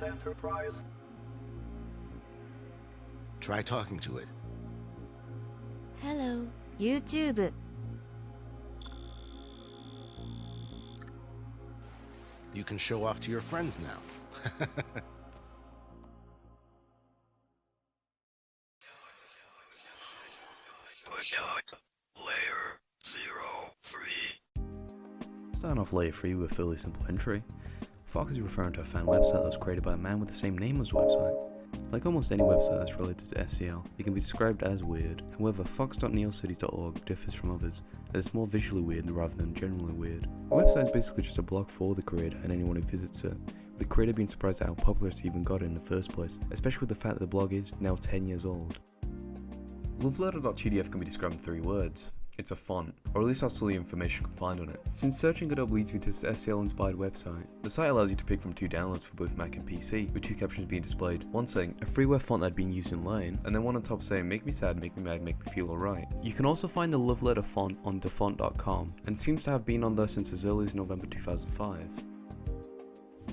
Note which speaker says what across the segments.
Speaker 1: Enterprise.
Speaker 2: Try talking to it.
Speaker 3: Hello.
Speaker 4: YouTube.
Speaker 2: You can show off to your friends now.
Speaker 1: Push out. Layer 03.
Speaker 5: Starting off layer 3 with a fairly simple entry. Fox is referring to a fan website that was created by a man with the same name as the website. Like almost any website that's related to SEL, it can be described as weird. However, fox.neocities.org differs from others, as it's more visually weird rather than generally weird. The website is basically just a blog for the creator and anyone who visits it, with the creator being surprised at how popular it's even got in the first place, especially with the fact that the blog is now 10 years old. Loveletter.tdf can be described in 3 words. It's a font, or at least that's all the information you can find on it. Since searching it up leads you to this SEL inspired website, the site allows you to pick from 2 downloads for both Mac and PC, with 2 captions being displayed, one saying a freeware font that had been used in Lain, and then one on top saying make me sad, make me mad, make me feel alright. You can also find the love letter font on defont.com, and seems to have been on there since as early as November 2005.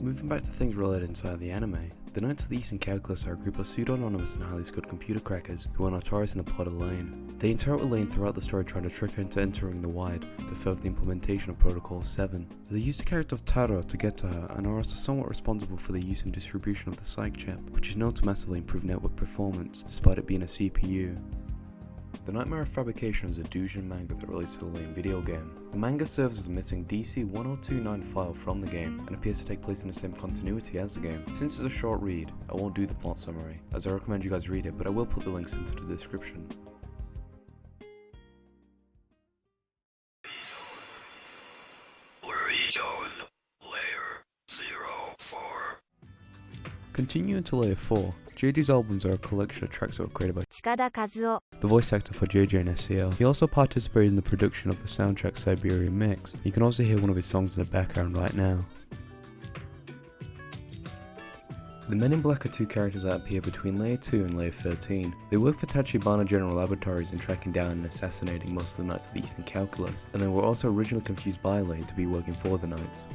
Speaker 5: Moving back to things related inside the anime, the Knights of the Eastern Calculus are a group of pseudo-anonymous and highly skilled computer crackers who are notorious in the plot of Lain. They interact with Lain throughout the story, trying to trick her into entering the Wide to further the implementation of Protocol 7. They use the character of Taro to get to her and are also somewhat responsible for the use and distribution of the Psych chip, which is known to massively improve network performance, despite it being a CPU. The Nightmare of Fabrication is a Doujin manga that relates to the Lain video game. The manga serves as a missing DC-1029 file from the game and appears to take place in the same continuity as the game. Since it's a short read, I won't do the plot summary, as I recommend you guys read it, but I will put the links into the description.
Speaker 1: Layer 04.
Speaker 5: Continuing to layer 4, JJ's albums are a collection of tracks that were created by
Speaker 4: Chikada Kazuo.
Speaker 5: the voice actor for JJ in SEL. He also participated in the production of the soundtrack Siberian Mix. You can also hear one of his songs in the background right now. The Men in Black are 2 characters that appear between Layer 2 and Layer 13. They work for Tachibana General Laboratories in tracking down and assassinating most of the Knights of the Eastern Calculus, and they were also originally confused by Lain to be working for the Knights.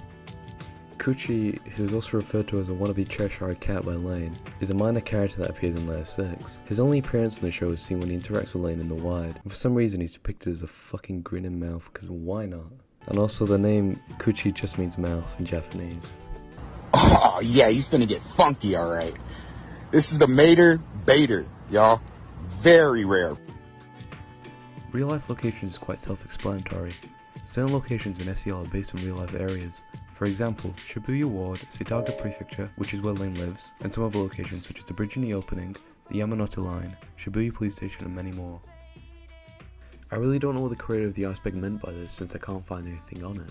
Speaker 5: Kuchi, who is also referred to as a wannabe Cheshire Cat by Lain, is a minor character that appears in Layer 6. His only appearance in the show is seen when he interacts with Lain in the Wide, and for some reason he's depicted as a fucking grinning mouth, because why not? And also the name Kuchi just means mouth in Japanese.
Speaker 6: Oh yeah, he's gonna get funky, alright. This is the Mater Baiter, y'all. Very rare.
Speaker 5: Real life locations is quite self-explanatory. Certain locations in SEL are based on real life areas. For example, Shibuya Ward, Setaga Prefecture, which is where Lain lives, and some other locations such as the bridge in the opening, the Yamanote Line, Shibuya Police Station and many more. I really don't know what the creator of the iceberg meant by this since I can't find anything on it.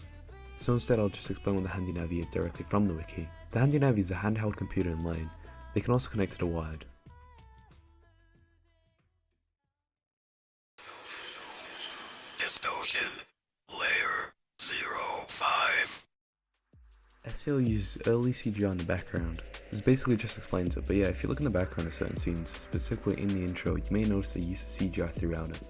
Speaker 5: So instead I'll just explain what the Handy Navi is directly from the wiki. The Handy Navi is a handheld computer in Lain. They can also connect to the Wide.
Speaker 1: Distortion. Layer 05.
Speaker 5: SEO uses early CGI in the background. This basically just explains it, but yeah, if you look in the background of certain scenes, specifically in the intro, you may notice the use of CGI throughout it.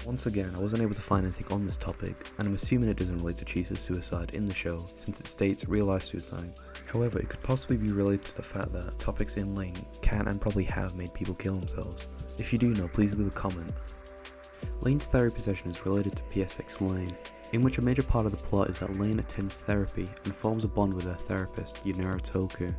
Speaker 5: Once again, I wasn't able to find anything on this topic, and I'm assuming it doesn't relate to Chisa's suicide in the show, since it states real life suicides. However, it could possibly be related to the fact that topics in Lain can and probably have made people kill themselves. If you do know, please leave a comment. Lain's therapy session is related to PSX Lain, in which a major part of the plot is that Lain attends therapy and forms a bond with her therapist, Yunara Toku.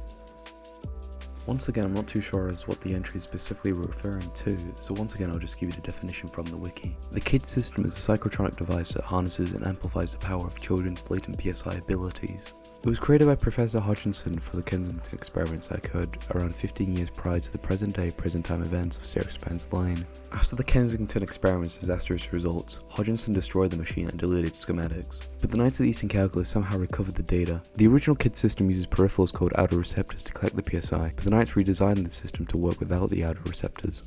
Speaker 5: Once again, I'm not too sure as what the entry is specifically referring to, so once again I'll just give you the definition from the wiki. The KID system is a psychotronic device that harnesses and amplifies the power of children's latent PSI abilities. It was created by Professor Hodgkinson for the Kensington experiments that occurred around 15 years prior to the present-day, present-time events of Sarah Span's Lain. After the Kensington experiments' disastrous results, Hodgkinson destroyed the machine and deleted schematics. But the Knights of the Eastern Calculus somehow recovered the data. The original KID system uses peripherals called outer receptors to collect the PSI, but the Knights redesigned the system to work without the outer receptors.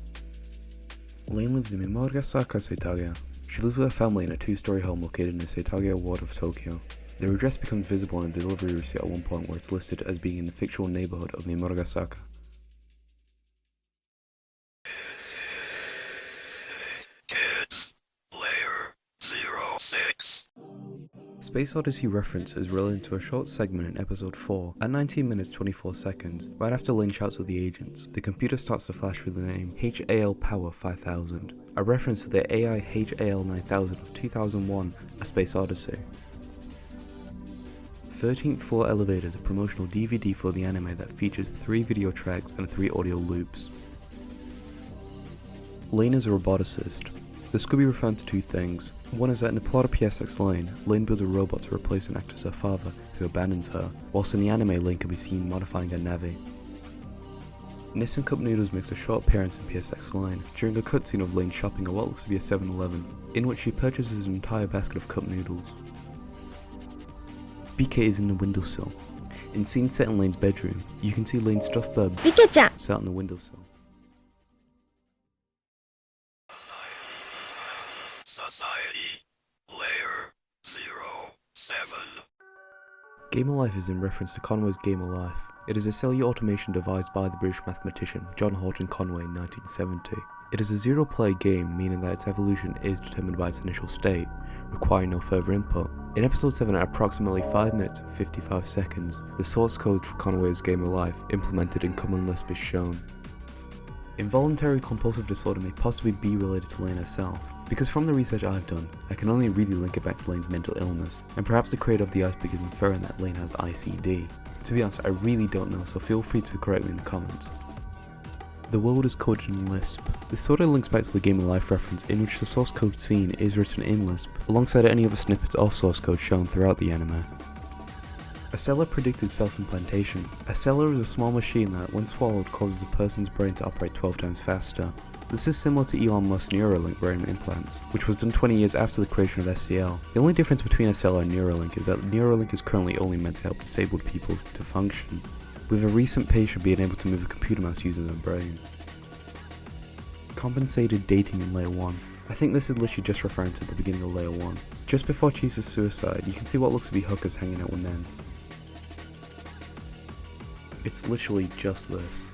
Speaker 5: Lain lives in Mimogasaka, Seitaga. She lives with her family in a 2-story home located in the Seitaga ward of Tokyo. Their address becomes visible on a delivery receipt at one point where it's listed as being in the fictional neighborhood of Mimogasaka.
Speaker 1: Kids. Layer 06.
Speaker 5: Space Odyssey reference is related to a short segment in episode 4 at 19 minutes 24 seconds, right after Lain shouts at the agents. The computer starts to flash with the name HAL Power 5000, a reference to the AI HAL 9000 of 2001, A Space Odyssey. 13th Floor Elevator is a promotional DVD for the anime that features 3 video tracks and 3 audio loops. Lain is a roboticist. This could be referring to 2 things. One is that in the plot of PSX Lain builds a robot to replace and act as her father, who abandons her, whilst in the anime Lain can be seen modifying her Navi. Nissan Cup Noodles makes a short appearance in PSX Lain during a cutscene of Lain shopping at what looks to be a 7-Eleven, in which she purchases an entire basket of cup noodles. BK is in the windowsill. In scenes set in Lain's bedroom, you can see Lain's stuffed bird sat on the windowsill.
Speaker 1: Society. Layer 07.
Speaker 5: Game of Life is in reference to Conway's Game of Life. It is a cellular automation devised by the British mathematician John Horton Conway in 1970. It is a zero-player game, meaning that its evolution is determined by its initial state, requiring no further input. In episode 7 at approximately 5 minutes and 55 seconds, the source code for Conway's Game of Life implemented in Common Lisp is shown. Involuntary compulsive disorder may possibly be related to Lain herself, because from the research I've done, I can only really link it back to Lain's mental illness, and perhaps the creator of the iceberg is inferring that Lain has ICD. To be honest, I really don't know, so feel free to correct me in the comments. The world is coded in Lisp. This sort of links back to the Game of Life reference, in which the source code scene is written in Lisp, alongside any other snippets of source code shown throughout the anime. A cellar predicted self-implantation. A cellar is a small machine that, when swallowed, causes a person's brain to operate 12 times faster. This is similar to Elon Musk's Neuralink brain implants, which was done 20 years after the creation of SCL. The only difference between a cellar and Neuralink is that Neuralink is currently only meant to help disabled people to function, with a recent patient being able to move a computer mouse using their brain. Compensated dating in Layer 1. I think this is literally just referring to the beginning of Layer 1. Just before Chisa's suicide, you can see what looks to be hookers hanging out with men. It's literally just this.